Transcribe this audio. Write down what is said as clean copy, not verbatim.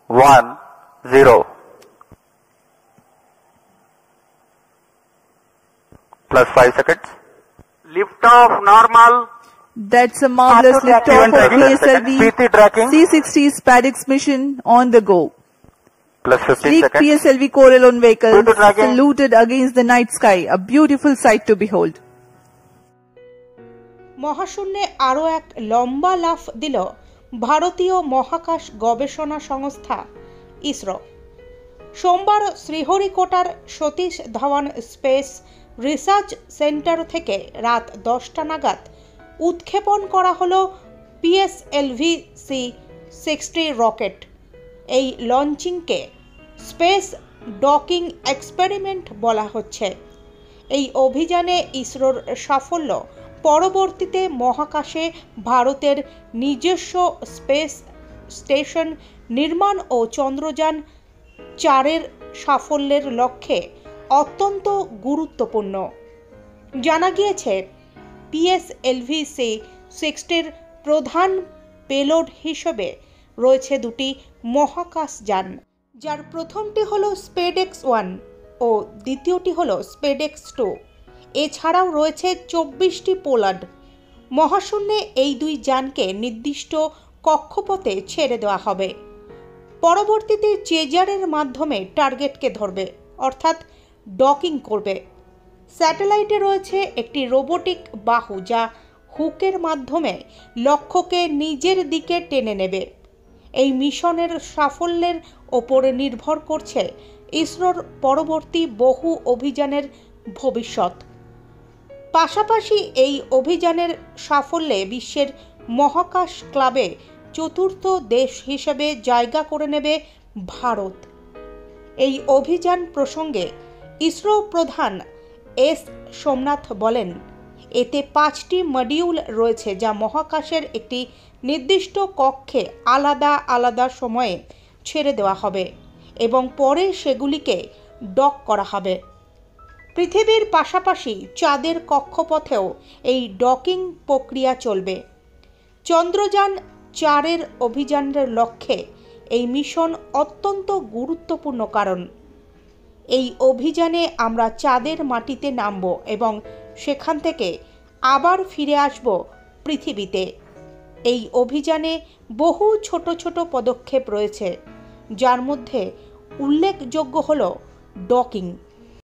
1 0 plus 5 seconds. Lift off normal. That's a marvelous liftoff of PSLV C-60 SpaceX mission on the go. Plus 15 Sleek seconds. PSLV Corellon vehicle saluted against the night sky, a beautiful sight to behold. মহাশূন্যে আরও এক লম্বা লাফ দিল ভারতীয় মহাকাশ গবেষণা সংস্থা ইসরো। সোমবার শ্রীহরিকোটার Satish Dhawan space research centre থেকে রাত 10টা নাগাদ উৎক্ষেপণ করা হলো পিএসএলভি C-60 রকেট। এই লঞ্চিংকে স্পেস ডকিং এক্সপেরিমেন্ট বলা হচ্ছে। এই অভিযানে ইসরোর সাফল্য পরবর্তীতে মহাকাশে ভারতের নিজস্ব স্পেস স্টেশন নির্মাণ ও চন্দ্রযান 4-এর সাফল্যের লক্ষ্যে অত্যন্ত গুরুত্বপূর্ণ। জানা গিয়েছে পিএসএলভি C-60-র প্রধান পেলোড হিসেবে রয়েছে দুটি মহাকাশযান, যার প্রথমটি হলো SpaceX-1 ও দ্বিতীয়টি হলো SpaceX-2। এছাড়াও রয়েছে 24টি পোলার্ড। মহাশূন্যে এই দুই যানকে নির্দিষ্ট কক্ষপথে ছেড়ে দেওয়া হবে। পরবর্তীতে চেজারের মাধ্যমে টার্গেটকে ধরবে, অর্থাৎ ডকিং করবে। স্যাটেলাইটে রয়েছে একটি রোবোটিক বাহু, যা হুকের মাধ্যমে লক্ষ্যকে নিজের দিকে টেনে নেবে। এই মিশনের সাফল্যের ওপরে নির্ভর করছে ইসরোর পরবর্তী বহু অভিযানের ভবিষ্যৎ। পাশাপাশি এই অভিযানের সাফল্যে বিশ্বের মহাকাশ ক্লাবে চতুর্থ দেশ হিসেবে জায়গা করে নেবে ভারত। এই অভিযান প্রসঙ্গে ইসরো প্রধান এস সোমনাথ বলেন, এতে 5টি মডিউল রয়েছে, যা মহাকাশের একটি নির্দিষ্ট কক্ষে আলাদা আলাদা সময়ে ছেড়ে দেওয়া হবে এবং পরে সেগুলিকে ডক করা হবে। পৃথিবীর পাশাপাশি চাঁদের কক্ষপথেও এই ডকিং প্রক্রিয়া চলবে। চন্দ্রযান 4-এর অভিযানের লক্ষ্যে এই মিশন অত্যন্ত গুরুত্বপূর্ণ, কারণ এই অভিযানে আমরা চাঁদের মাটিতে নামব এবং সেখান থেকে আবার ফিরে আসব পৃথিবীতে। এই অভিযানে বহু ছোট ছোট পদক্ষেপ রয়েছে, যার মধ্যে উল্লেখযোগ্য হল ডকিং।